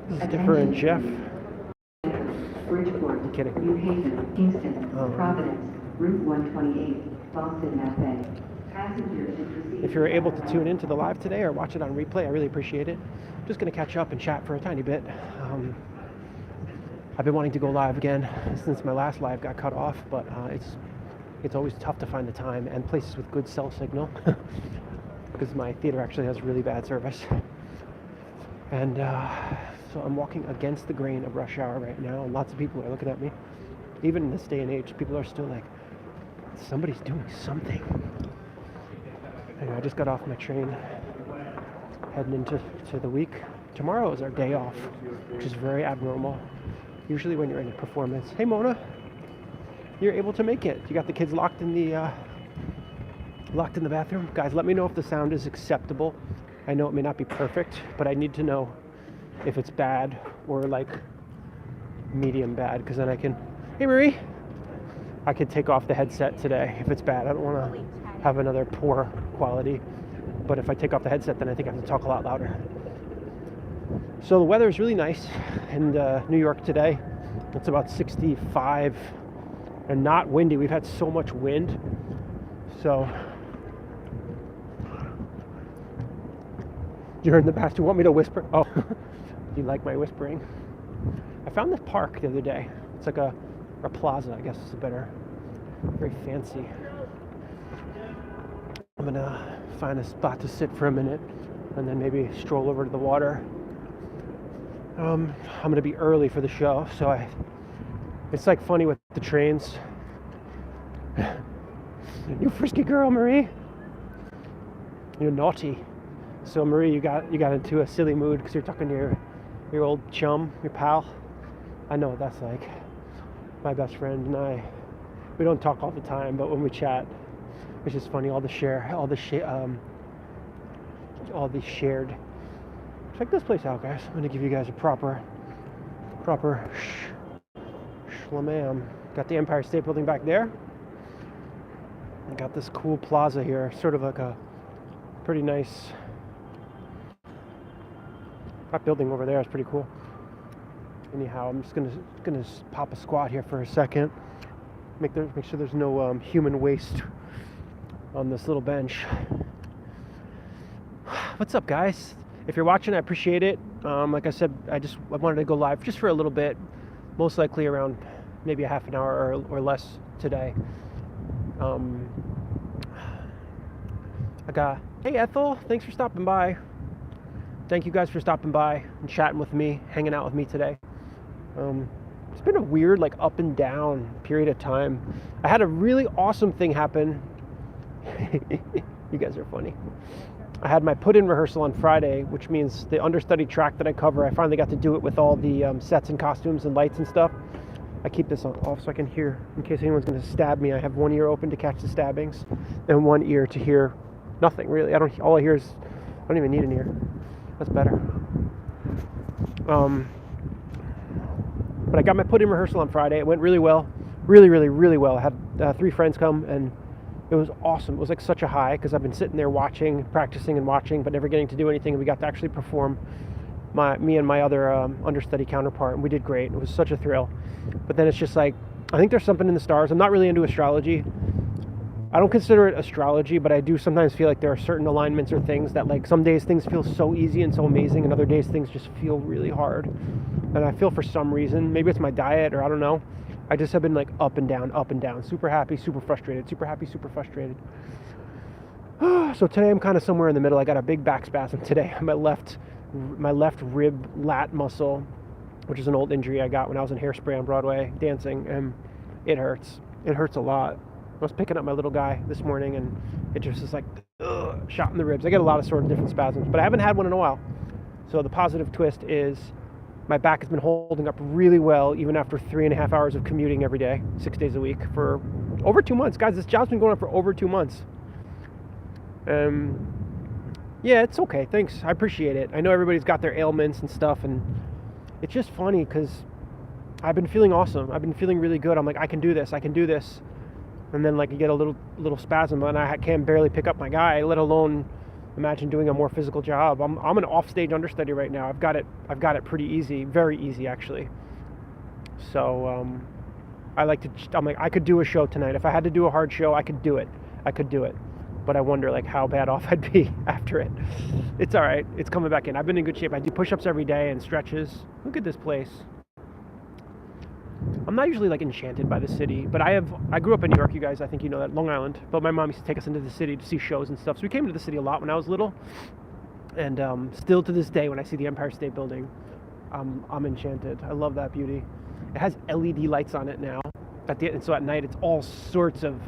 This is DiffeRant Jeff. Bridgeport, I'm kidding. New Haven, Kingston, Providence, Route 128, Boston, Mass. Passengers should proceed. If you're able to tune into the live today or watch it on replay, I really appreciate it. I'm just going to catch up and chat for a tiny bit. I've been wanting to go live again since my last live got cut off, but it's always tough to find the time and places with good cell signal because my theater actually has really bad service. And so I'm walking against the grain of rush hour right now, and lots of people are looking at me. Even in this day and age, people are still like, somebody's doing something. Anyway, I just got off my train, heading into the week. Tomorrow is our day off, which is very abnormal. Usually when you're in a performance, hey Mona, you're able to make it. You got the kids locked in the bathroom. Guys, let me know if the sound is acceptable. I know it may not be perfect, but I need to know if it's bad or like medium bad, because then I can, hey Marie, I could take off the headset today if it's bad. I don't want to have another poor quality, but if I take off the headset, then I think I have to talk a lot louder. So the weather is really nice in New York today. It's about 65 and not windy. We've had so much wind. So you're in the bathroom. You want me to whisper? Oh, you like my whispering? I found this park the other day. It's like a plaza, I guess is a better, very fancy. I'm gonna find a spot to sit for a minute and then maybe stroll over to the water. I'm gonna be early for the show, so it's like funny with the trains. You frisky girl, Marie. You're naughty. So Marie, you got into a silly mood because you're talking to your old chum, your pal. I know what that's like. My best friend and I, we don't talk all the time, but when we chat, it's just funny. All the shared. Check this place out, guys. I'm gonna give you guys a proper shlamam. Got the Empire State Building back there. I got this cool plaza here, sort of like a pretty nice. That building over there is pretty cool. Anyhow, I'm just gonna pop a squat here for a second. Make sure there's no human waste on this little bench. What's up, guys? If you're watching, I appreciate it. Like I said, I wanted to go live just for a little bit, most likely around maybe a half an hour or less today. Hey Ethel, thanks for stopping by. Thank you guys for stopping by and chatting with me, hanging out with me today. It's been a weird, like, up and down period of time. I had a really awesome thing happen. You guys are funny. I had my put-in rehearsal on Friday, which means the understudy track that I cover, I finally got to do it with all the sets and costumes and lights and stuff. I keep this off so I can hear, in case anyone's going to stab me. I have one ear open to catch the stabbings and one ear to hear nothing, really. All I hear is, I don't even need an ear. That's better. But I got my put-in rehearsal on Friday. It went really well. Really, really, really well. I had 3 friends come, and it was awesome. It was like such a high, because I've been sitting there watching, practicing and watching, but never getting to do anything. And we got to actually perform, me and my other understudy counterpart, and we did great. It was such a thrill. But then it's just like, I think there's something in the stars. I'm not really into astrology. I don't consider it astrology, but I do sometimes feel like there are certain alignments or things that, like, some days things feel so easy and so amazing, and other days things just feel really hard. And I feel for some reason, maybe it's my diet or I don't know, I just have been like up and down, super happy, super frustrated, super happy, super frustrated. So today I'm kind of somewhere in the middle. I got a big back spasm today. My left rib lat muscle, which is an old injury I got when I was in Hairspray on Broadway dancing, and it hurts. It hurts a lot. I was picking up my little guy this morning, and it just is like, shot in the ribs. I get a lot of sort of different spasms, but I haven't had one in a while. So the positive twist is my back has been holding up really well, even after 3.5 hours of commuting every day, 6 days a week, for over 2 months. Guys, this job's been going on for over 2 months. Yeah, it's okay. Thanks. I appreciate it. I know everybody's got their ailments and stuff, and it's just funny because I've been feeling awesome. I've been feeling really good. I'm like, I can do this. And then, like, I get a little spasm, and I can barely pick up my guy, let alone Imagine doing a more physical job. I'm an offstage understudy right now. I've got it pretty easy, very easy actually. So I'm like, I could do a show tonight. If I had to do a hard show, I could do it. But I wonder like how bad off I'd be after it. It's all right. It's coming back in. I've been in good shape. I do push-ups every day and stretches. Look at this place. I'm not usually like enchanted by the city, but I grew up in New York, you guys. I think you know that, Long Island. But my mom used to take us into the city to see shows and stuff. So we came to the city a lot when I was little. And still to this day, when I see the Empire State Building, I'm enchanted. I love that beauty. It has LED lights on it now. And so at night, it's all sorts of...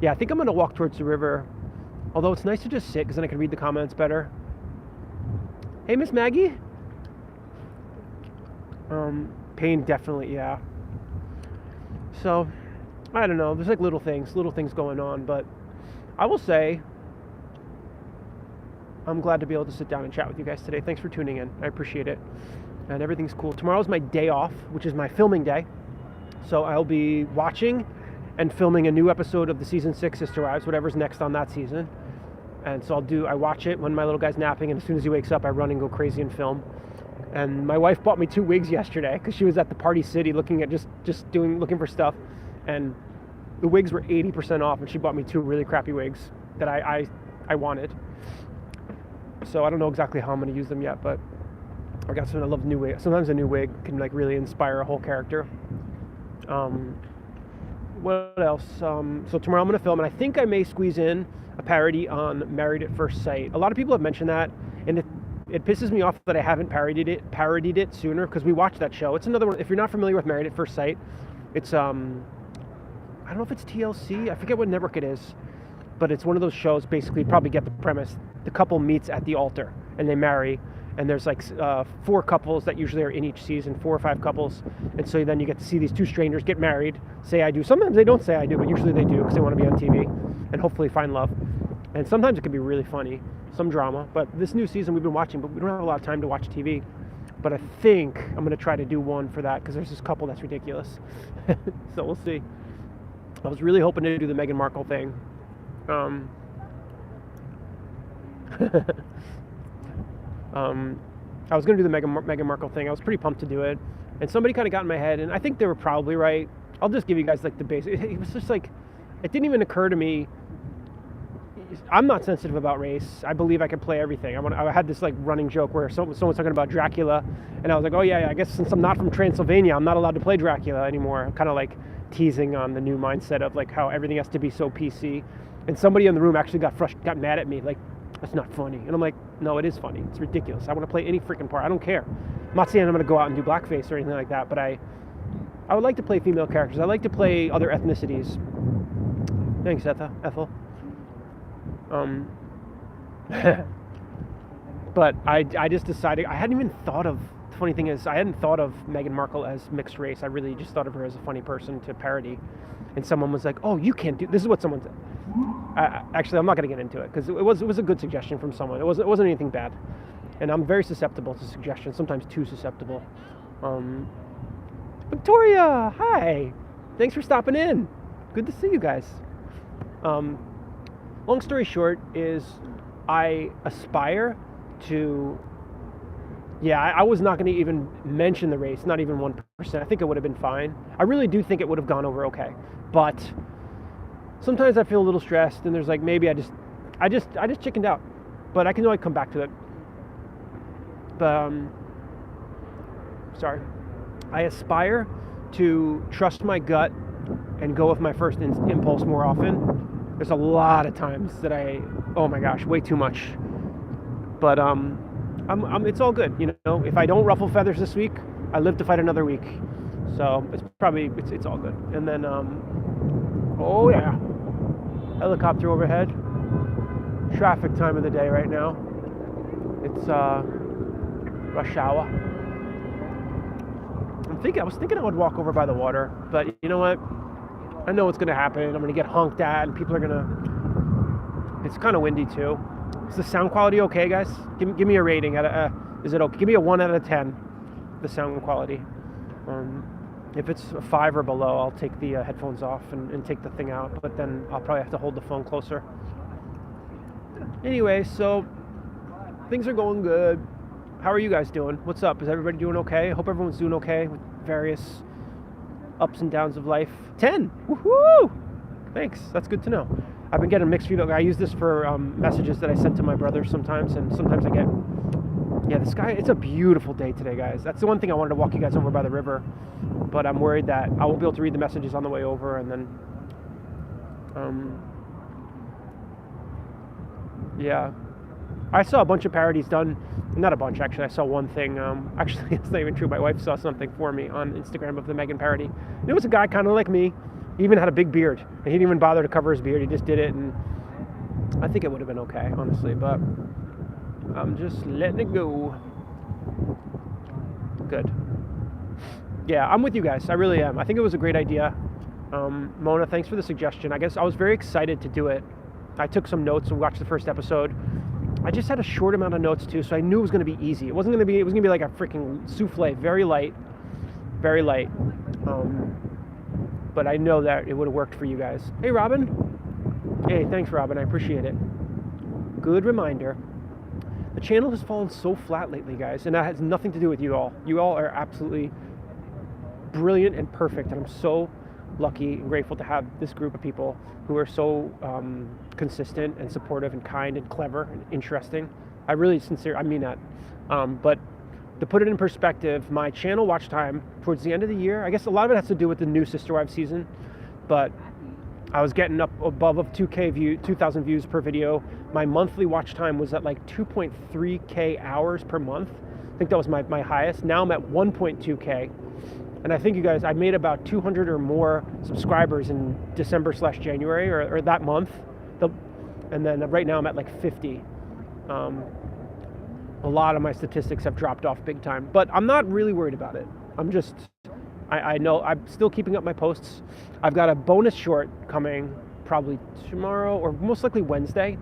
I think I'm going to walk towards the river. Although it's nice to just sit, because then I can read the comments better. Hey, Miss Maggie? Pain, definitely, yeah. So, I don't know. There's like little things going on. But I will say, I'm glad to be able to sit down and chat with you guys today. Thanks for tuning in. I appreciate it. And everything's cool. Tomorrow's my day off, which is my filming day. So I'll be watching and filming a new episode of the season 6 Sister Wives, whatever's next on that season. And so I watch it when my little guy's napping, and as soon as he wakes up, I run and go crazy and film. And my wife bought me 2 wigs yesterday because she was at the Party City looking for stuff, and the wigs were 80% off, and she bought me 2 really crappy wigs that I wanted. So I don't know exactly how I'm going to use them yet, but I got some. I love new wig. Sometimes a new wig can like really inspire a whole character. What else? So tomorrow I'm going to film, and I think I may squeeze in a parody on Married at First Sight. A lot of people have mentioned that, and it pisses me off that I haven't parodied it sooner, because we watched that show. It's another one. If you're not familiar with Married at First Sight, it's I don't know if it's TLC. I forget what network it is, but it's one of those shows. Basically, you probably get the premise. The couple meets at the altar and they marry. And there's like 4 couples that usually are in each season, 4 or 5 couples. And so then you get to see these 2 strangers get married, say I do. Sometimes they don't say I do, but usually they do because they want to be on TV and hopefully find love. And sometimes it can be really funny, some drama. But this new season we've been watching, but we don't have a lot of time to watch TV. But I think I'm going to try to do one for that because there's this couple that's ridiculous. So we'll see. I was really hoping to do the Meghan Markle thing. I was going to do the Meghan Markle thing. I was pretty pumped to do it. And somebody kind of got in my head, and I think they were probably right. I'll just give you guys like the basic. It was just like, it didn't even occur to me. I'm not sensitive about race. I believe I can play everything. I had this like running joke where someone's talking about Dracula, and I was like, oh yeah, I guess since I'm not from Transylvania, I'm not allowed to play Dracula anymore. I'm kind of like teasing on the new mindset of like how everything has to be so PC. And somebody in the room actually got mad at me, like, that's not funny. And I'm like, no, it is funny. It's ridiculous. I want to play any freaking part. I don't care. I'm not saying I'm going to go out and do blackface or anything like that, but I would like to play female characters. I like to play other ethnicities. Thanks, Ethel. But I just decided, I hadn't even thought of, the funny thing is, I hadn't thought of Meghan Markle as mixed race. I really just thought of her as a funny person to parody. And someone was like, oh, you can't do, this is what someone said. Actually, I'm not going to get into it because it was a good suggestion from someone. It wasn't anything bad, and I'm very susceptible to suggestions. Sometimes too susceptible. Victoria, hi. Thanks for stopping in. Good to see you guys. Long story short is, I aspire to. Yeah, I was not going to even mention the race. Not even 1%. I think it would have been fine. I really do think it would have gone over okay, but. Sometimes I feel a little stressed, and there's like maybe I just chickened out, but I can always come back to it. But sorry, I aspire to trust my gut and go with my first impulse more often. There's a lot of times that oh my gosh, way too much. But it's all good, you know. If I don't ruffle feathers this week, I live to fight another week. So it's all good. And then oh yeah. Helicopter overhead. Traffic time of the day right now. It's rush hour. I was thinking I would walk over by the water, but you know what? I know what's going to happen. I'm going to get honked at, and people are going to... It's kind of windy too. Is the sound quality okay, guys? Give me a rating. Is it okay? Give me a 1 out of 10. The sound quality. If it's a 5 or below, I'll take the headphones off and take the thing out. But then I'll probably have to hold the phone closer. Anyway, so things are going good. How are you guys doing? What's up? Is everybody doing okay? I hope everyone's doing okay with various ups and downs of life. 10! Woohoo! Thanks. That's good to know. I've been getting mixed feedback. I use this for messages that I send to my brother sometimes, and sometimes I get... Yeah, the sky, it's a beautiful day today, guys. That's the one thing I wanted to walk you guys over by the river, but I'm worried that I won't be able to read the messages on the way over, and then... yeah. I saw a bunch of parodies done. Not a bunch, actually. I saw one thing. Actually, it's not even true. My wife saw something for me on Instagram of the Megan parody. And it was a guy kind of like me. He even had a big beard. And he didn't even bother to cover his beard. He just did it. And I think it would have been okay, honestly. But I'm just letting it go. Good. Yeah, I'm with you guys. I really am. I think it was a great idea. Mona, thanks for the suggestion. I guess I was very excited to do it. I took some notes and watched the first episode. I just had a short amount of notes too, so I knew it was going to be easy. It was going to be like a freaking souffle, very light, very light. But I know that it would have worked for you guys. Hey, Robin. Hey, thanks, Robin. I appreciate it. Good reminder. The channel has fallen so flat lately, guys, and that has nothing to do with you all. You all are absolutely brilliant and perfect, and I'm so lucky and grateful to have this group of people who are so consistent and supportive and kind and clever and interesting. I mean that. But to put it in perspective, my channel watch time towards the end of the year, I guess a lot of it has to do with the new Sister Wives season, but I was getting up above 2,000 views per video. My monthly watch time was at like 2.3K hours per month. I think that was my highest. Now I'm at 1.2K. And I think you guys, I made about 200 or more subscribers in December/January or that month. And then right now I'm at like 50. A lot of my statistics have dropped off big time, but I'm not really worried about it. I know I'm still keeping up my posts. I've got a bonus short coming probably tomorrow or most likely Wednesday.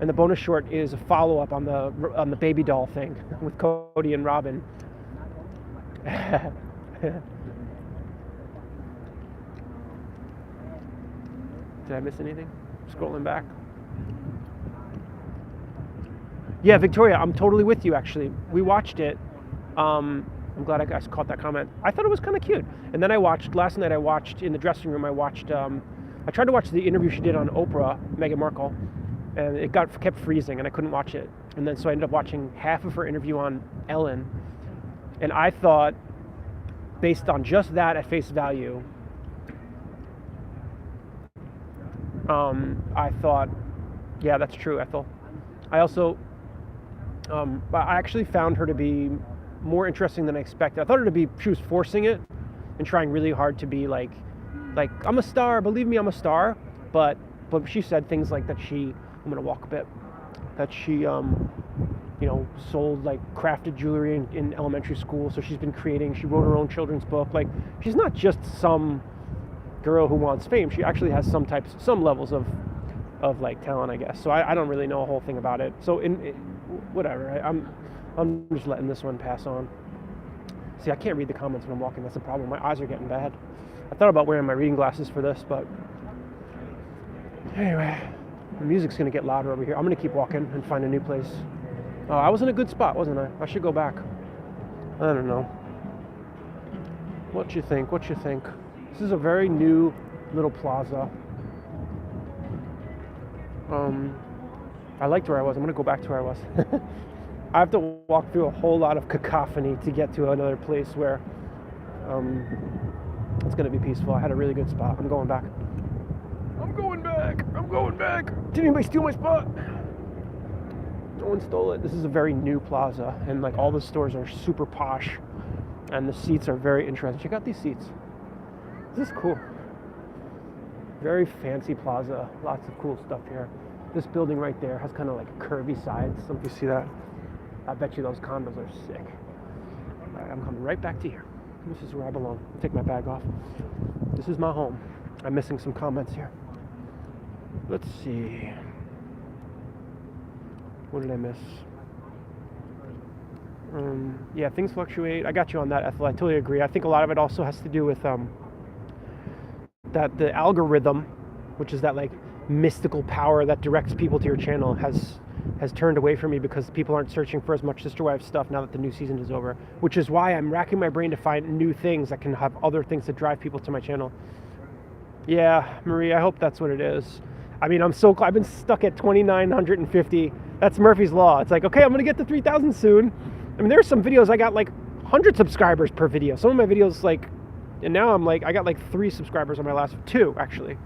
And the bonus short is a follow-up on the baby doll thing with Cody and Robin. Did I miss anything? Scrolling back. Yeah, Victoria, I'm totally with you, actually. We watched it. I'm glad I caught that comment. I thought it was kind of cute. And then last night I watched in the dressing room, I tried to watch the interview she did on Oprah, Meghan Markle, and it kept freezing and I couldn't watch it. And then so I ended up watching half of her interview on Ellen. And I thought, based on just that at face value, I thought, yeah, that's true, Ethel. I also, I actually found her to be more interesting than I expected. I thought she was forcing it and trying really hard to be like, I'm a star, believe me, I'm a star. But she said things like that I'm gonna walk a bit, that she, sold like crafted jewelry in elementary school. So she wrote her own children's book. Like, she's not just some girl who wants fame. She actually has some levels of like talent, I guess. So I don't really know a whole thing about it. So whatever. I'm just letting this one pass on. See, I can't read the comments when I'm walking. That's the problem. My eyes are getting bad. I thought about wearing my reading glasses for this, but anyway, the music's gonna get louder over here. I'm gonna keep walking and find a new place. Oh, I was in a good spot, wasn't I? I should go back. I don't know. What you think? This is a very new little plaza. I liked where I was. I'm gonna go back to where I was. I have to walk through a whole lot of cacophony to get to another place where it's gonna be peaceful. I had a really good spot. I'm going back. Did anybody steal my spot? No one stole it. This is a very new plaza, and like all the stores are super posh, and the seats are very interesting. Check out these seats. This is cool. Very fancy plaza. Lots of cool stuff here. This building right there has kind of like curvy sides. Don't you see that? I bet you those condos are sick. All right, I'm coming right back to here. This is where I belong. I'll take my bag off. This is my home. I'm missing some comments here. Let's see. What did I miss? Yeah, things fluctuate. I got you on that, Ethel. I totally agree. I think a lot of it also has to do with that the algorithm, which is that like mystical power that directs people to your channel has turned away from me because people aren't searching for as much Sister Wives stuff now that the new season is over, which is why I'm racking my brain to find new things that can have other things that drive people to my channel. Yeah, Marie, I hope that's what it is. I mean, I've been stuck at 2,950. That's Murphy's Law. It's like, okay, I'm going to get to 3,000 soon. I mean, there's some videos I got like 100 subscribers per video. Some of my videos like, and now I got like 3 subscribers on my last 2 actually.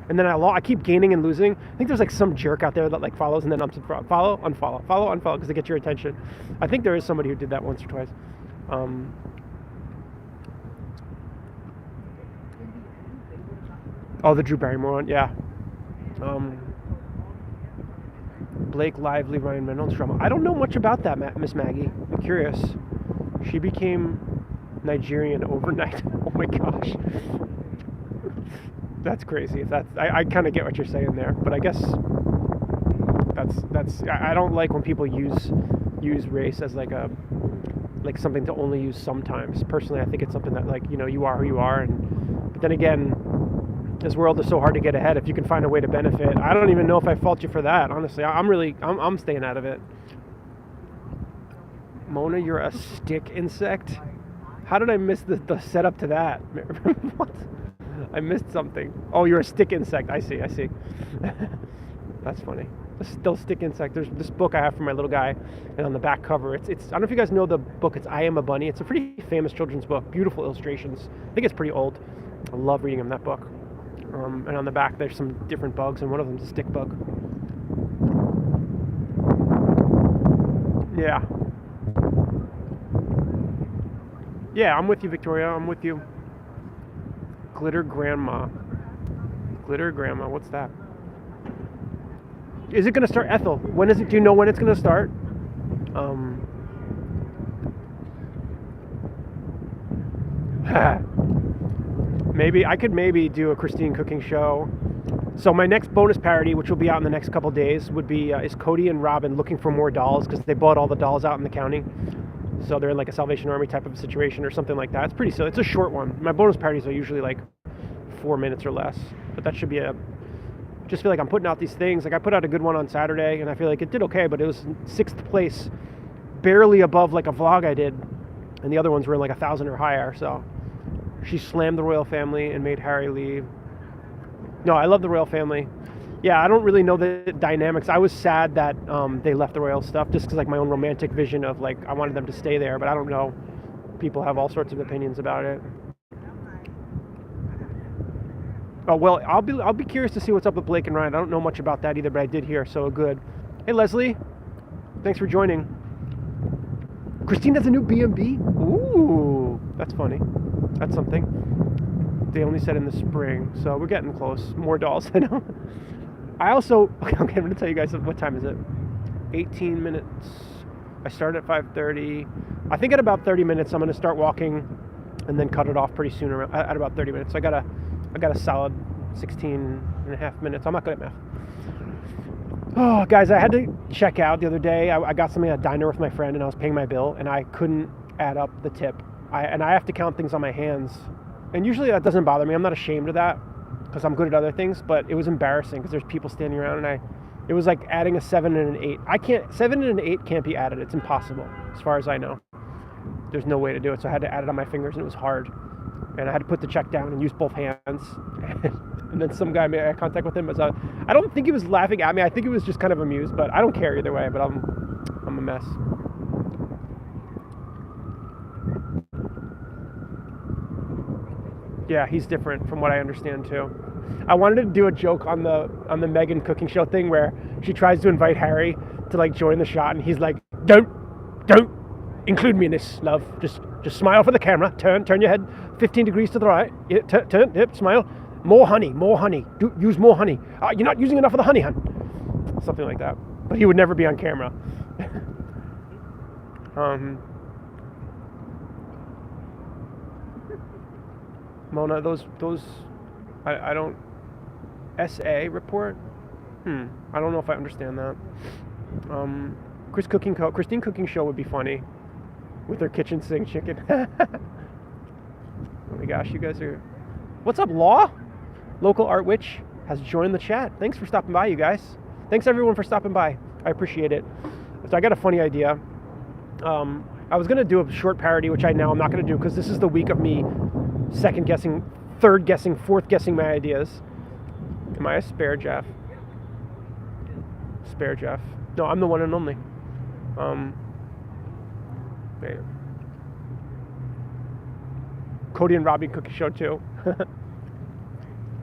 And then I keep gaining and losing. I think there's like some jerk out there that like follows and then follow, unfollow because they get your attention. I think there is somebody who did that once or twice. Oh, the Drew Barrymore one, yeah. Blake Lively, Ryan Reynolds drama. I don't know much about that, Miss Maggie. I'm curious. She became Nigerian overnight. Oh my gosh. That's crazy. If that's, I kind of get what you're saying there, but I guess that's. I don't like when people use race as like something to only use sometimes. Personally, I think it's something that like, you know, you are who you are, but then again, this world is so hard to get ahead. If you can find a way to benefit, I don't even know if I fault you for that. Honestly, I'm staying out of it. Mona, you're a stick insect. How did I miss the setup to that? What? I missed something. Oh, you're a stick insect. I see. That's funny. Still stick insect. There's this book I have for my little guy, and on the back cover, it's. I don't know if you guys know the book. It's I Am a Bunny. It's a pretty famous children's book. Beautiful illustrations. I think it's pretty old. I love reading that book. And on the back, there's some different bugs, and one of them's a stick bug. Yeah. Yeah, I'm with you, Victoria. I'm with you. Glitter Grandma. Glitter Grandma. What's that? Is it going to start, Ethel? When is it? Do you know when it's going to start? Maybe I could do a Christine cooking show. So my next bonus parody, which will be out in the next couple days, would be is Cody and Robin looking for more dolls because they bought all the dolls out in the county. So they're in like a Salvation Army type of a situation or something like that. It's pretty silly. It's a short one. My bonus parodies are usually like 4 minutes or less, but that should be just feel like I'm putting out these things. Like I put out a good one on Saturday, and I feel like it did okay, but it was 6th place, barely above like a vlog I did, and the other ones were in like 1,000 or higher. So she slammed the royal family and made Harry leave. No, I love the royal family. Yeah, I don't really know the dynamics. I was sad that they left the royal stuff just because like my own romantic vision of like I wanted them to stay there, but I don't know. People have all sorts of opinions about it. Oh well, I'll be curious to see what's up with Blake and Ryan. I don't know much about that either, but I did hear, so good. Hey Leslie, thanks for joining. Christine has a new B&B. Ooh, that's funny. That's something. They only said in the spring, so we're getting close. More dolls, I know. I also, okay, I'm going to tell you guys, what time is it? 18 minutes. I started at 5:30. I think at about 30 minutes, I'm going to start walking and then cut it off pretty soon at about 30 minutes. So I got a solid 16 and a half minutes. I'm not good at math. Oh, guys, I had to check out the other day. I got something at a diner with my friend, and I was paying my bill, and I couldn't add up the tip. I have to count things on my hands. And usually that doesn't bother me. I'm not ashamed of that because I'm good at other things, but it was embarrassing because there's people standing around, and it was like adding a 7 and an 8. 7 and an 8 can't be added. It's impossible as far as I know. There's no way to do it, so I had to add it on my fingers, and it was hard. And I had to put the check down and use both hands. And then some guy made eye contact with him. I don't think he was laughing at me. I think he was just kind of amused, but I don't care either way, but I'm a mess. Yeah, he's different from what I understand too. I wanted to do a joke on the Megan cooking show thing where she tries to invite Harry to like join the shot, and he's like, Don't include me in this, love. Just smile for the camera. Turn your head 15 degrees to the right. Yeah, turn, yep, smile. More honey. Use more honey. You're not using enough of the honey, hun. Something like that. But he would never be on camera. Mona, those I don't. SA report? I don't know if I understand that. Christine Cooking Show would be funny with her kitchen sink chicken. Oh my gosh, you guys are. What's up, Law? Local art witch. has joined the chat. Thanks for stopping by, you guys. Thanks everyone for stopping by. I appreciate it. So I got a funny idea. I was gonna do a short parody, which I'm not gonna do because this is the week of me second guessing, third guessing, fourth guessing my ideas. Am I a spare Jeff? Spare Jeff. No, I'm the one and only. There. Cody and Robbie Cookie Show too.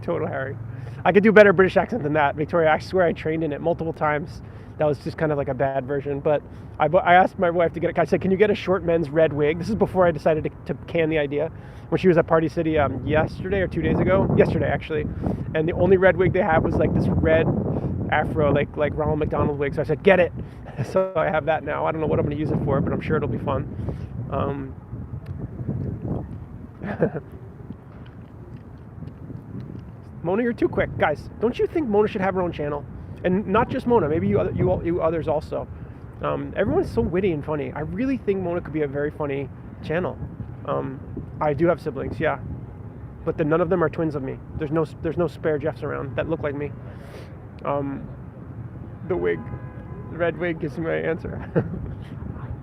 Total Harry. I could do better British accent than that, Victoria. I swear I trained in it multiple times. That was just kind of like a bad version. But I asked my wife to get it. I said, can you get a short men's red wig? This is before I decided to can the idea. When she was at Party City yesterday or 2 days ago. Yesterday, actually. And the only red wig they have was like this red afro, like Ronald McDonald wig. So I said, get it. So I have that now. I don't know what I'm going to use it for, but I'm sure it'll be fun. Mona, you're too quick. Guys, don't you think Mona should have her own channel? And not just Mona, maybe you others also. Everyone's so witty and funny. I really think Mona could be a very funny channel. I do have siblings, yeah. But none of them are twins of me. There's no spare Jeffs around that look like me. The wig, the red wig gives me my answer.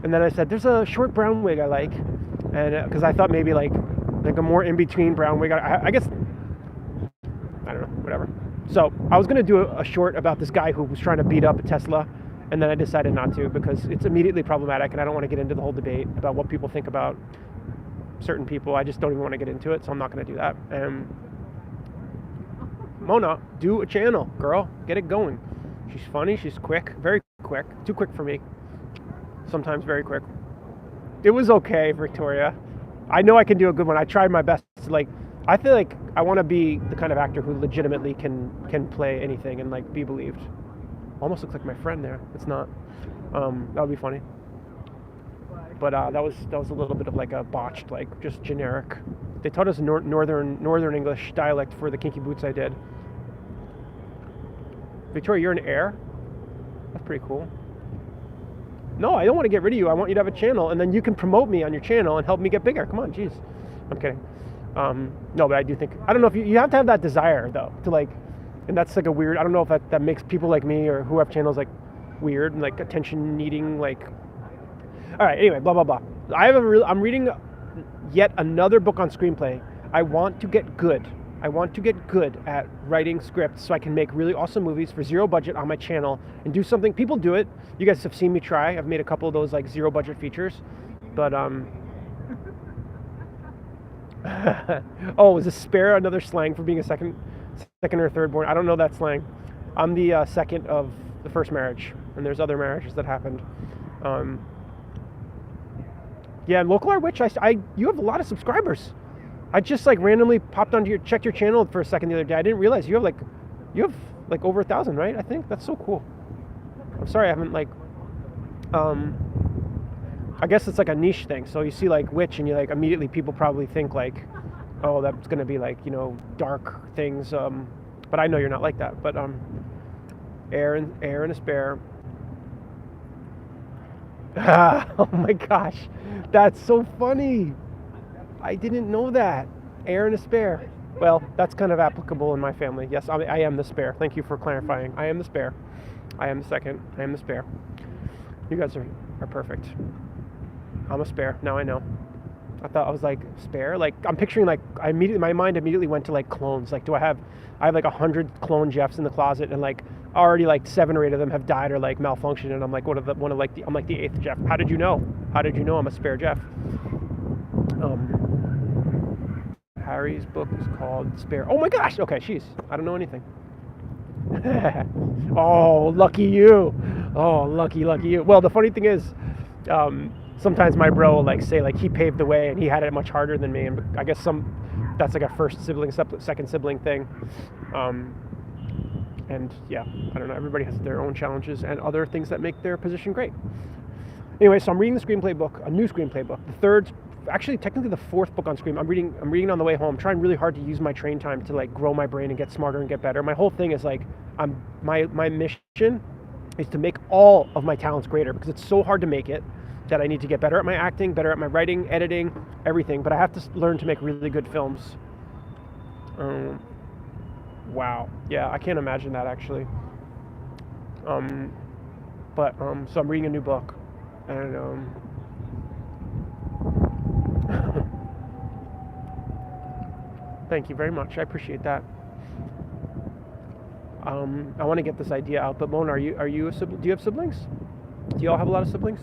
And then I said, there's a short brown wig I like. And because I thought maybe like a more in-between brown wig. I guess, I don't know, whatever. So I was going to do a short about this guy who was trying to beat up a Tesla, and then I decided not to because it's immediately problematic, and I don't want to get into the whole debate about what people think about certain people. I just don't even want to get into it, so I'm not going to do that. Mona, do a channel, girl. Get it going. She's funny. She's quick. Very quick. Too quick for me. Sometimes very quick. It was okay, Victoria. I know I can do a good one. I tried my best to I feel like I want to be the kind of actor who legitimately can play anything and like be believed. Almost looks like my friend there. It's not. That would be funny. But that was a little bit of like a botched, like just generic. They taught us northern English dialect for the Kinky Boots I did. Victoria, you're an heir? That's pretty cool. No, I don't want to get rid of you. I want you to have a channel, and then you can promote me on your channel and help me get bigger. Come on, jeez. I'm kidding. No, but I do think, I don't know if you have to have that desire though to like, and that's like a weird, I don't know if that makes people like me or who have channels like weird and like attention needing, like, all right, anyway, blah, blah, blah. I'm reading yet another book on screenplay. I want to get good. I want to get good at writing scripts so I can make really awesome movies for zero budget on my channel and do something. People do it. You guys have seen me try. I've made a couple of those like zero budget features, but oh, is a spare another slang for being a second or third born? I don't know that slang. I'm the second of the first marriage, and there's other marriages that happened. Yeah, Local Art Witch, you have a lot of subscribers. I just like randomly popped onto checked your channel for a second the other day. I didn't realize you have like over 1,000, right? I think that's so cool. I'm sorry I haven't I guess it's like a niche thing. So you see like witch and you like immediately people probably think like, oh, that's gonna be like, dark things. But I know you're not like that. But air and a spare. Oh my gosh, that's so funny. I didn't know that. Air and a spare. Well, that's kind of applicable in my family. Yes, I am the spare. Thank you for clarifying. I am the spare. I am the second. I am the spare. You guys are perfect. I'm a spare. Now I know. I was like, spare? Like, I'm picturing like, my mind immediately went to like clones. Like, I have like 100 clone Jeffs in the closet, and like already like 7 or 8 of them have died or like malfunctioned, and I'm like, I'm like the 8th Jeff. How did you know? How did you know I'm a spare Jeff? Harry's book is called Spare. Oh my gosh! Okay, jeez. I don't know anything. Oh, lucky you. Oh, lucky you. Well, the funny thing is, sometimes my bro will like say like he paved the way and he had it much harder than me, and I guess that's like a first sibling, second sibling thing. And yeah, I don't know. Everybody has their own challenges and other things that make their position great. Anyway, so I'm reading the screenplay book, a new screenplay book, the third. Actually, technically the 4th book on screen. I'm reading on the way home. I'm trying really hard to use my train time to like grow my brain and get smarter and get better. My whole thing is like, my mission is to make all of my talents greater, because it's so hard to make it that I need to get better at my acting, better at my writing, editing, everything. But I have to learn to make really good films. Wow. Yeah, I can't imagine that actually. But so I'm reading a new book, and thank you very much. I appreciate that. I want to get this idea out. But Mona, are you a sibling? Do you have siblings? Do you all have a lot of siblings?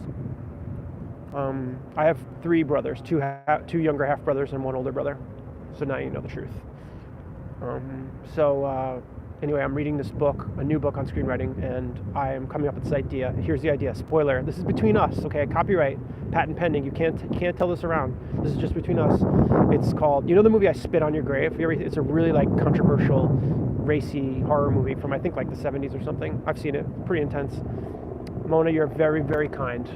I have 3 brothers, two younger half brothers and 1 older brother. So now you know the truth. Anyway, I'm reading this book, a new book on screenwriting, and I am coming up with this idea. Here's the idea. Spoiler: this is between us. Okay, copyright, patent pending. You can't tell this around. This is just between us. It's called, you know, the movie I Spit on Your Grave. It's a really like controversial, racy horror movie from I think like the 70s or something. I've seen it. Pretty intense. Mona, you're very, very kind.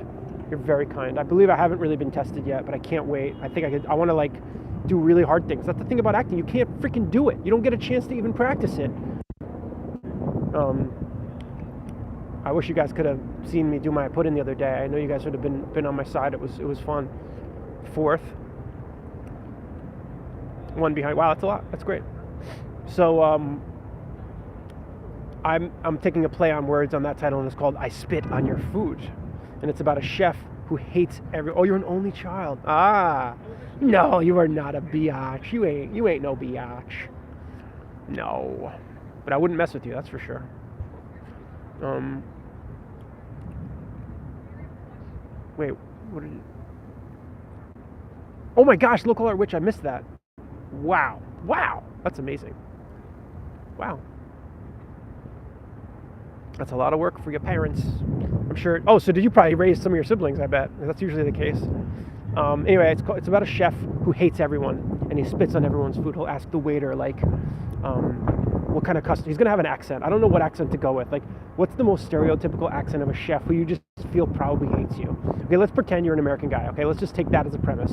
You're very kind. I believe I haven't really been tested yet, but I can't wait. I think I want to like do really hard things. That's the thing about acting. You can't freaking do it. You don't get a chance to even practice it. I wish you guys could have seen me do my put-in the other day. I know you guys would have been on my side. It was fun. 4th. 1 behind. Wow, that's a lot. That's great. So I'm taking a play on words on that title, and it's called I Spit on Your Food. And it's about a chef who hates oh, you're an only child. Ah. No, you are not a biatch. You ain't no biatch. No. But I wouldn't mess with you, that's for sure. Wait, what did you... Oh my gosh, Local Art Witch, I missed that. Wow. That's amazing. Wow. That's a lot of work for your parents. I'm sure. Oh, so did you probably raise some of your siblings, I bet. That's usually the case. Anyway, it's about a chef who hates everyone, and he spits on everyone's food. He'll ask the waiter, like, what kind of custom. He's going to have an accent. I don't know what accent to go with. Like, what's the most stereotypical accent of a chef who you just feel probably hates you? Okay, let's pretend you're an American guy. Okay, let's just take that as a premise.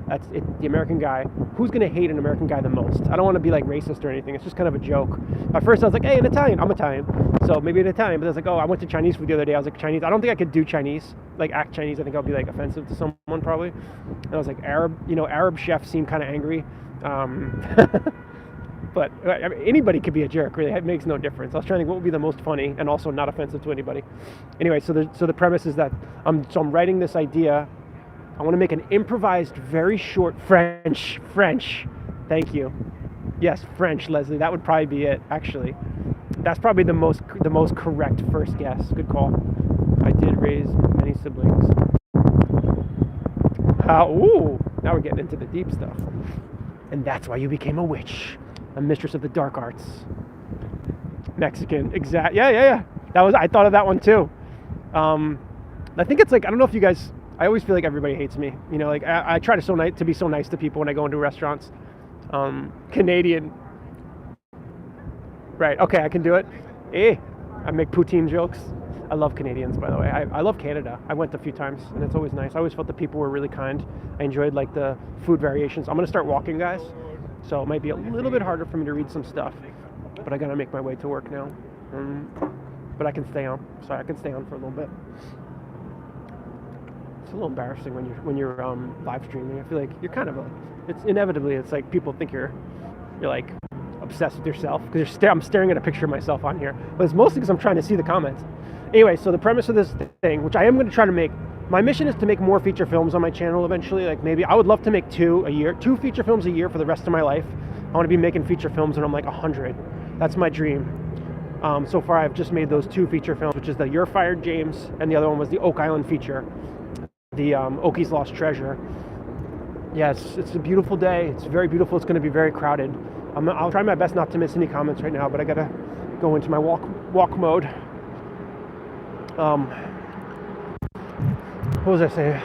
That's it, the American guy. Who's going to hate an American guy the most? I don't want to be like racist or anything. It's just kind of a joke. At first I was like, hey, an Italian. I'm Italian. So maybe an Italian. But I was like, oh, I went to Chinese food the other day. I was like, Chinese. I don't think I could do Chinese. Like, act Chinese. I think I'll be like offensive to someone probably. And I was like, Arab. You know, Arab chefs seem kind of angry. But I mean, anybody could be a jerk, really. It makes no difference. I was trying to think what would be the most funny and also not offensive to anybody. Anyway, so the premise is that I'm writing this idea. I want to make an improvised, very short French. Thank you. Yes, French, Leslie. That would probably be it, actually. That's probably the most correct first guess. Good call. I did raise many siblings. Ooh, now we're getting into the deep stuff. And that's why you became a witch. A mistress of the dark arts. Mexican, exact. Yeah. I thought of that one too. I think it's like, I don't know if you guys. I always feel like everybody hates me. You know, like I try to be so nice to people when I go into restaurants. Canadian. Right. Okay, I can do it. I make poutine jokes. I love Canadians, by the way. I love Canada. I went a few times, and it's always nice. I always felt the people were really kind. I enjoyed like the food variations. I'm gonna start walking, guys. So it might be a little bit harder for me to read some stuff, but I gotta make my way to work now. But I can stay on. Sorry, I can stay on for a little bit. It's a little embarrassing when you're live streaming. I feel like you're kind of it's like people think you're like obsessed with yourself because I'm staring at a picture of myself on here, but it's mostly because I'm trying to see the comments. Anyway, so the premise of this thing, which I am going to try to make. My mission is to make more feature films on my channel eventually. Like maybe I would love to make 2 feature films a year for the rest of my life. I want to be making feature films when I'm like 100. That's my dream. So far I've just made those 2 feature films, which is the You're Fired James, and the other one was the Oak Island feature, the Oakie's Lost Treasure. Yes, it's a beautiful day. It's very beautiful. It's going to be very crowded. I'll try my best not to miss any comments right now, but I gotta go into my walk mode. What was I saying?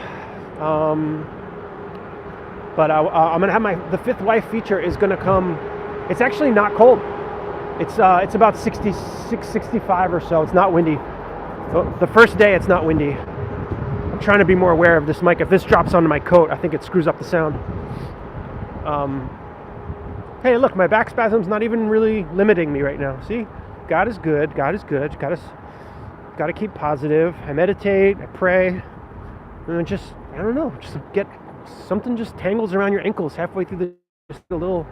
But I'm gonna have the 5th wife feature is gonna come. It's actually not cold. It's about 66, 65 or so. It's not windy. The first day it's not windy. I'm trying to be more aware of this mic. If this drops onto my coat, I think it screws up the sound. Hey, look, my back spasm's not even really limiting me right now. See, God is good. God is good. Got to keep positive. I meditate. I pray. And just, I don't know, just get something just tangles around your ankles halfway through just a little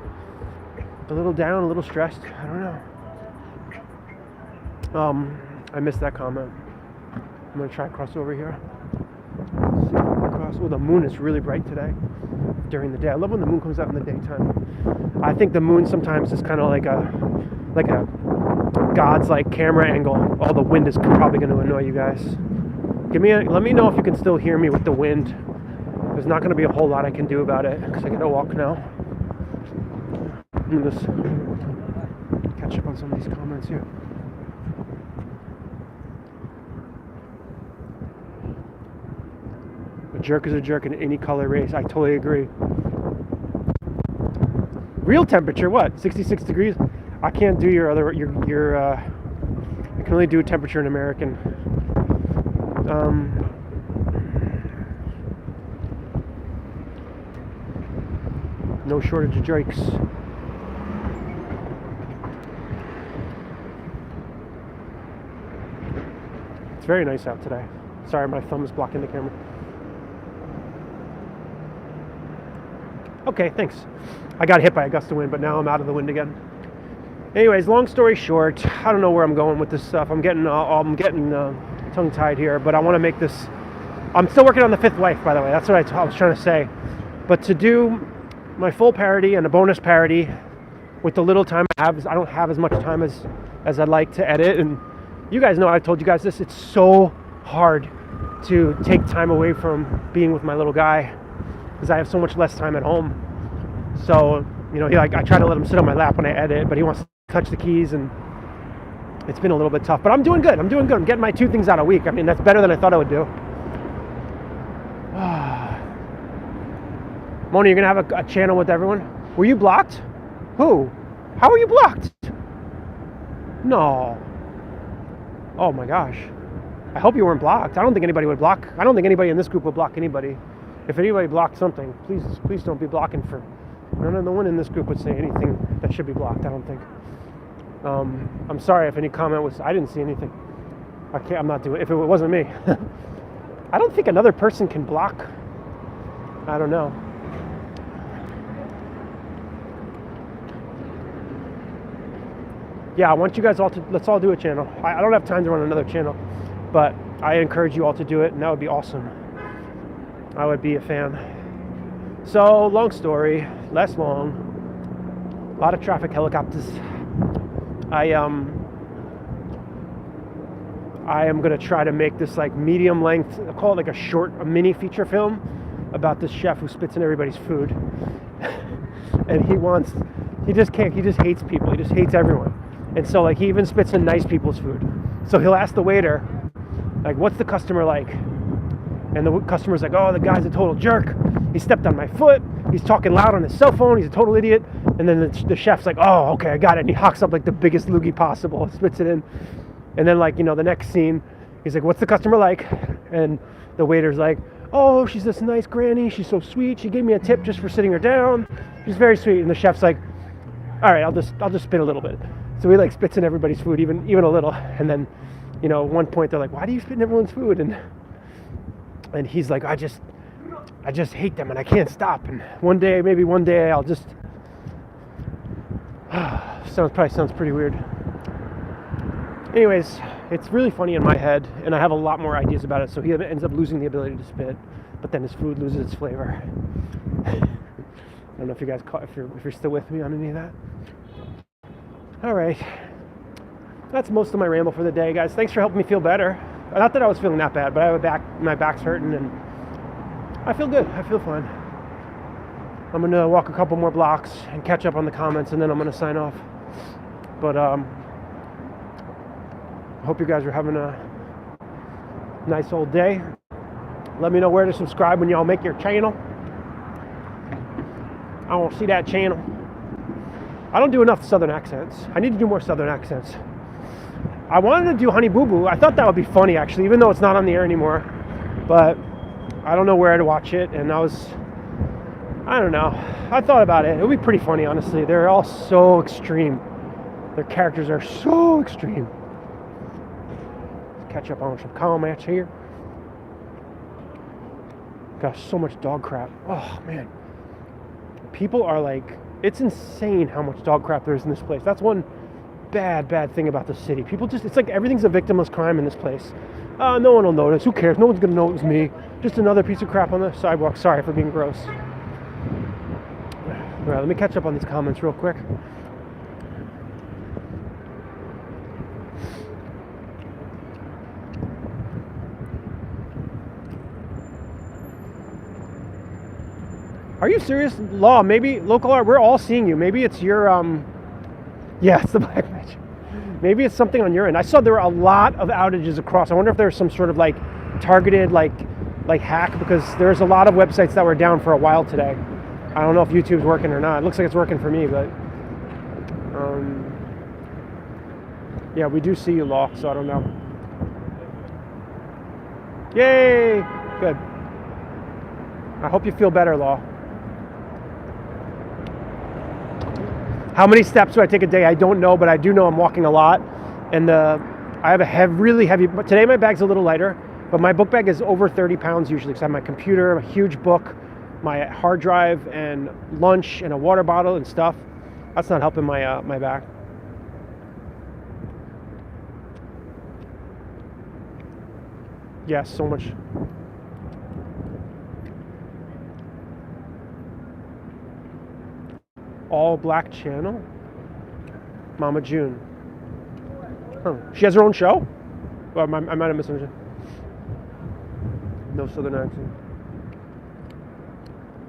a little down, a little stressed. I don't know. I missed that comment. I'm gonna try to cross over here. See if I can cross. Oh, the moon is really bright today during the day. I love when the moon comes out in the daytime. I think the moon sometimes is kind of like a God's like camera angle. Oh, the wind is probably going to annoy you guys. Let me know if you can still hear me with the wind. There's not going to be a whole lot I can do about it because I got to walk now. I'm going to catch up on some of these comments here. A jerk is a jerk in any color race. I totally agree. Real temperature, what? 66 degrees? I can't do your I can only do temperature in American. No shortage of drakes. It's very nice out today. Sorry, my thumb is blocking the camera. Okay, thanks. I got hit by a gust of wind, but now I'm out of the wind again. Anyways, long story short, I don't know where I'm going with this stuff. I'm getting tongue-tied here, but I want to make this. I'm still working on the fifth wife, by the way. That's what I was trying to say. But to do my full parody and a bonus parody with the little time I have, I don't have as much time as I'd like to edit. And you guys know, I've told you guys this. It's so hard to take time away from being with my little guy because I have so much less time at home. So, you know, I try to let him sit on my lap when I edit, but he wants to touch the keys, and it's been a little bit tough. But I'm doing good. I'm getting my 2 things out a week. I mean, that's better than I thought I would do. Mona, you're going to have a channel with everyone? Were you blocked? Who? How are you blocked? No. Oh my gosh. I hope you weren't blocked. I don't think anybody would block. I don't think anybody in this group would block anybody. If anybody blocked something, please don't be blocking for. No one in this group would say anything that should be blocked, I don't think. I'm sorry if any comment was, I didn't see anything. I'm not doing it. If it wasn't me. I don't think another person can block. I don't know. Yeah, I want you guys all to, let's all do a channel. I don't have time to run another channel, but I encourage you all to do it, and that would be awesome. I would be a fan. So, long story, less long. A lot of traffic helicopters. I am gonna try to make this like medium length, I'll call it like a mini feature film about this chef who spits in everybody's food. And he just hates people, he just hates everyone. And so like he even spits in nice people's food. So he'll ask the waiter, like, what's the customer like? And the customer's like, oh, the guy's a total jerk. He stepped on my foot. He's talking loud on his cell phone. He's a total idiot. And then the chef's like, oh, okay, I got it. And he hawks up like the biggest loogie possible, spits it in. And then like, you know, the next scene, he's like, what's the customer like? And the waiter's like, oh, she's this nice granny. She's so sweet. She gave me a tip just for sitting her down. She's very sweet. And the chef's like, all right, I'll just spit a little bit. So he like spits in everybody's food, even a little. And then, you know, at one point they're like, why do you spit in everyone's food? And he's like, I just hate them and I can't stop. And maybe one day I'll just probably sounds pretty weird. Anyways, it's really funny in my head, and I have a lot more ideas about it. So he ends up losing the ability to spit, but then his food loses its flavor. I don't know if you guys caught, if you're still with me on any of that. All right, that's most of my ramble for the day, guys. Thanks for helping me feel better. Not that I was feeling that bad, but I have my back's hurting, and I feel good. I feel fine. I'm gonna walk a couple more blocks and catch up on the comments, and then I'm gonna sign off. But I hope you guys are having a nice old day. Let me know where to subscribe when y'all make your channel. I want to see that channel. I don't do enough Southern accents. I need to do more Southern accents. I wanted to do Honey Boo Boo. I thought that would be funny, actually, even though it's not on the air anymore. But I don't know where to watch it, and I don't know. I thought about it. It would be pretty funny, honestly. They're all so extreme. Their characters are so extreme. Let's catch up on some comments here. Gosh, so much dog crap. Oh, man. People are like It's insane how much dog crap there is in this place. That's one bad thing about the city. People just, it's like everything's a victimless crime in this place. No one will notice. Who cares? No one's going to know it was me. Just another piece of crap on the sidewalk. Sorry for being gross. All right, let me catch up on these comments real quick. Are you serious? Law, maybe local art, we're all seeing you. Maybe it's your, yeah, it's the black magic. Maybe it's something on your end. I saw there were a lot of outages across. I wonder if there's some sort of like targeted like hack, because there's a lot of websites that were down for a while today. I don't know if YouTube's working or not. It looks like it's working for me, but yeah, we do see you, Law, so I don't know. Yay! Good. I hope you feel better, Law. How many steps do I take a day? I don't know, but I do know I'm walking a lot. And I have a really heavy, but today my bag's a little lighter, but my book bag is over 30 pounds usually, because I have my computer, a huge book, my hard drive, and lunch, and a water bottle and stuff. That's not helping my my back. Yes, so much. All black channel? Mama June. Huh. She has her own show? Well, I might have misunderstood. No southern accent.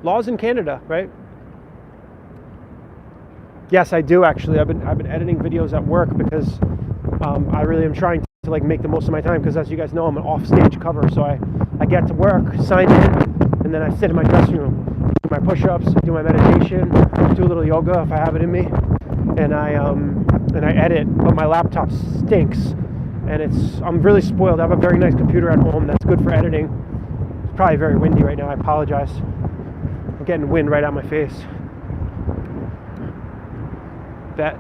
Laws in Canada, right? Yes, I do actually. I've been editing videos at work because I really am trying to like make the most of my time, because as you guys know, I'm an off-stage cover, so I get to work, sign in, and then I sit in my dressing room, do my push-ups, do my meditation, do a little yoga if I have it in me, and I edit. But my laptop stinks, and I'm really spoiled. I have a very nice computer at home that's good for editing. It's probably very windy right now. I apologize. I'm getting wind right out my face. That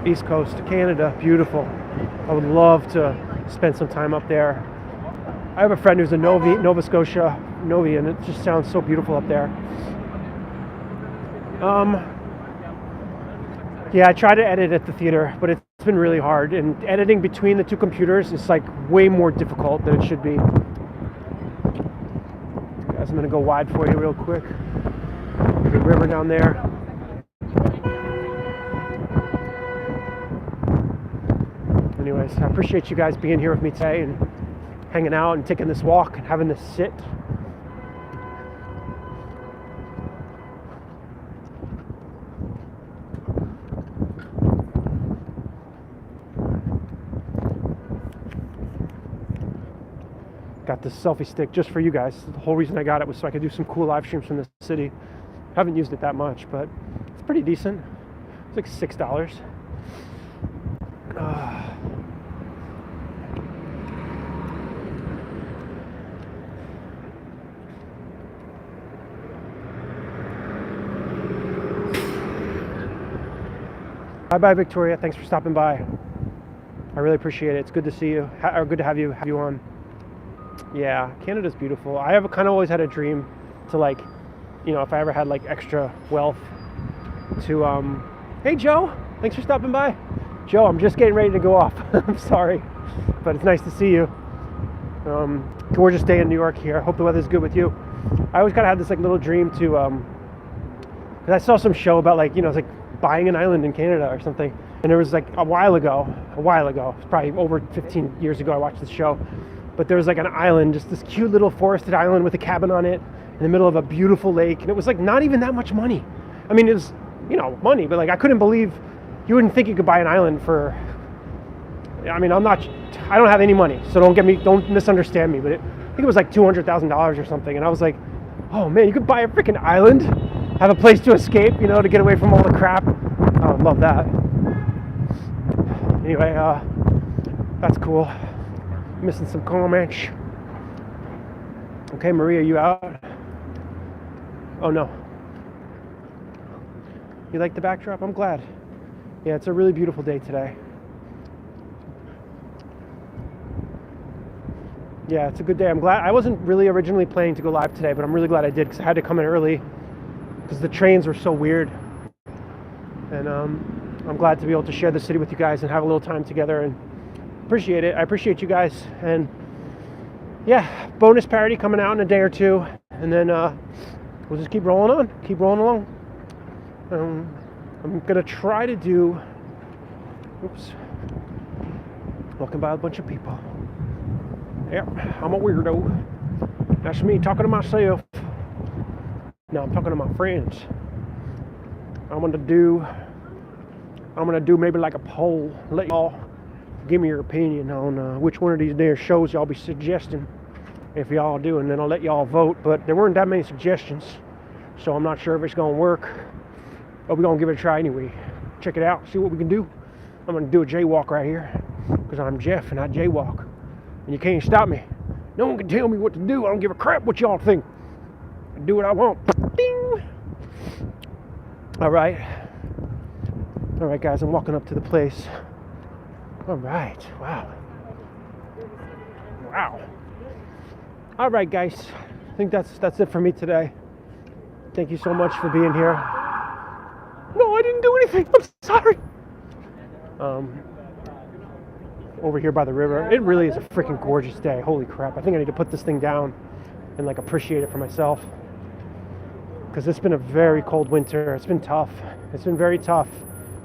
East Coast of Canada, beautiful. I would love to spend some time up there. I have a friend who's a Nova Scotia Novi, and it just sounds so beautiful up there. Yeah, I try to edit at the theater, but it's been really hard, and editing between the two computers is like way more difficult than it should be. Guys, I'm gonna go wide for you real quick. The river down there. Anyways, I appreciate you guys being here with me today and hanging out and taking this walk and having this sit. Got this selfie stick just for you guys. The whole reason I got it was so I could do some cool live streams from the city. Haven't used it that much, but it's pretty decent. It's like $6. Bye, Victoria. Thanks for stopping by. I really appreciate it. It's good to see you, or good to have you on. Yeah, Canada's beautiful. I have kind of always had a dream to, like, you know, if I ever had like extra wealth, to hey Joe, thanks for stopping by. Joe, I'm just getting ready to go off. I'm sorry, but it's nice to see you. Gorgeous day in New York here. Hope the weather's good with you. I always kind of had this like little dream to, because I saw some show about, like, you know, it's like buying an island in Canada or something, and it was like a while ago, it's probably over 15 years ago I watched this show, but there was like an island, just this cute little forested island with a cabin on it in the middle of a beautiful lake, and it was like not even that much money. I mean, it was, you know, money, but like I couldn't believe, you wouldn't think you could buy an island for, I mean, I don't have any money, so don't misunderstand me, but I think it was like $200,000 or something, and I was like, oh man, you could buy a freaking island, have a place to escape, you know, to get away from all the crap. I would love that. Anyway, that's cool. Missing some comments. Okay, Maria, you out? Oh no. You like the backdrop? I'm glad. Yeah, it's a really beautiful day today. Yeah, it's a good day. I'm glad. I wasn't really originally planning to go live today, but I'm really glad I did, because I had to come in early because the trains were so weird. And I'm glad to be able to share the city with you guys and have a little time together, and appreciate it. I appreciate you guys. And yeah, bonus parody coming out in a day or two, and then we'll just keep rolling along. I'm gonna try to do. Oops. Walking by a bunch of people. Yep, I'm a weirdo. That's me talking to myself. No, I'm talking to my friends. I'm gonna do maybe like a poll. Let y'all give me your opinion on which one of these damn shows y'all be suggesting if y'all do, and then I'll let y'all vote. But there weren't that many suggestions, so I'm not sure if it's gonna work. But we're gonna give it a try anyway. Check it out, see what we can do. I'm gonna do a jaywalk right here, because I'm Jeff and I jaywalk. And you can't stop me. No one can tell me what to do. I don't give a crap what y'all think. I do what I want. Ding! Alright, guys, I'm walking up to the place. Alright, wow. Alright, guys, I think that's it for me today. Thank you so much for being here. No, I didn't do anything. I'm sorry. Over here by the river. It really is a freaking gorgeous day. Holy crap. I think I need to put this thing down and like appreciate it for myself. Because it's been a very cold winter. It's been tough. It's been very tough.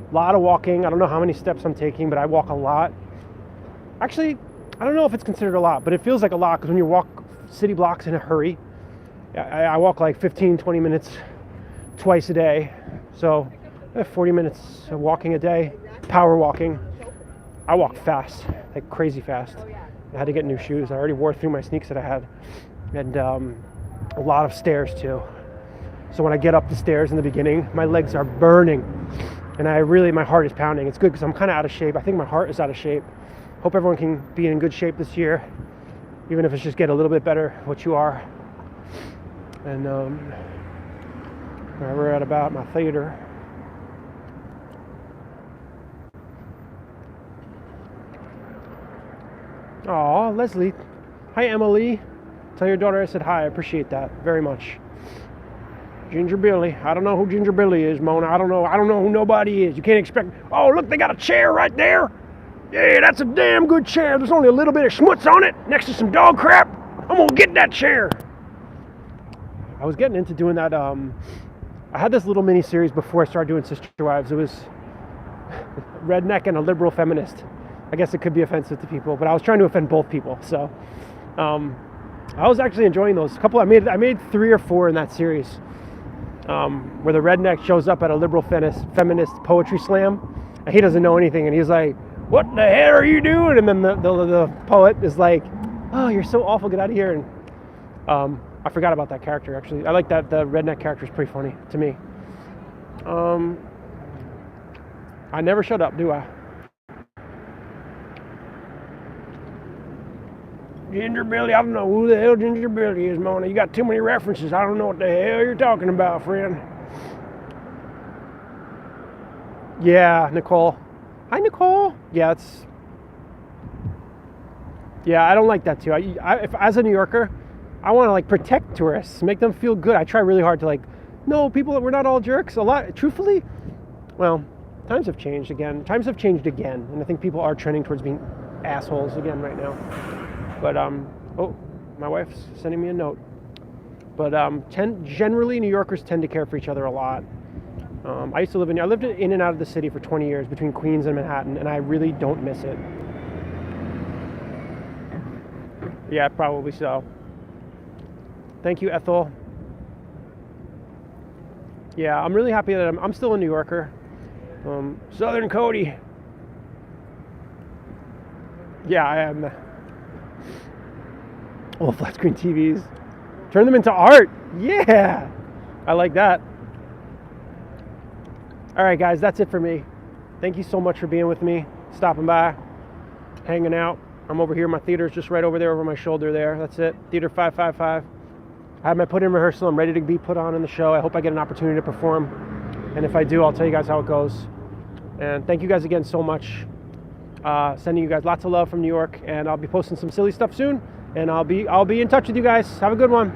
A lot of walking. I don't know how many steps I'm taking, but I walk a lot. Actually, I don't know if it's considered a lot, but it feels like a lot, because when you walk city blocks in a hurry, I walk like 15, 20 minutes twice a day. So 40 minutes of walking a day, power walking. I walk fast, like crazy fast. I had to get new shoes. I already wore through my sneaks that I had. And a lot of stairs too. So when I get up the stairs in the beginning, my legs are burning. And my heart is pounding. It's good because I'm kind of out of shape. I think my heart is out of shape. Hope everyone can be in good shape this year, even if it's just get a little bit better what you are. And we're at about my theater. Aw, Leslie. Hi, Emily. Tell your daughter I said hi. I appreciate that very much. Ginger Billy. I don't know who Ginger Billy is, Mona. I don't know who nobody is. You can't expect. Oh, look, they got a chair right there. Yeah, that's a damn good chair. There's only a little bit of schmutz on it next to some dog crap. I'm gonna get that chair. I was getting into doing that. I had this little mini series before I started doing Sister Wives. It was redneck and a liberal feminist. I guess it could be offensive to people, but I was trying to offend both people. So I was actually enjoying those. I made 3 or 4 in that series, where the redneck shows up at a liberal feminist poetry slam, and he doesn't know anything, and he's like, "What the hell are you doing?" And then the poet is like, "Oh, you're so awful. Get out of here." And I forgot about that character, actually. I like that. The redneck character is pretty funny to me. I never shut up, do I? Ginger Billy, I don't know who the hell Ginger Billy is, Mona. You got too many references. I don't know what the hell you're talking about, friend. Yeah, Nicole. Hi, Nicole. Yeah, I don't like that too. If as a New Yorker, I want to like protect tourists, make them feel good. I try really hard to no, we're not all jerks. A lot, truthfully, well, times have changed again. And I think people are trending towards being assholes again right now. But oh, my wife's sending me a note. But generally, New Yorkers tend to care for each other a lot. I lived in and out of the city for 20 years between Queens and Manhattan, and I really don't miss it. Yeah, probably so. Thank you, Ethel. Yeah, I'm really happy that I'm still a New Yorker. Southern Cody. Yeah, I am. Oh, flat screen TVs. Turn them into art. Yeah, I like that. All right, guys, that's it for me. Thank you so much for being with me, stopping by, hanging out. I'm over here. My theater's just right over there, over my shoulder there. That's it. Theater 555. I have my put-in rehearsal. I'm ready to be put on in the show. I hope I get an opportunity to perform. And if I do, I'll tell you guys how it goes. And thank you guys again so much. Sending you guys lots of love from New York. And I'll be posting some silly stuff soon. And I'll be in touch with you guys. Have a good one.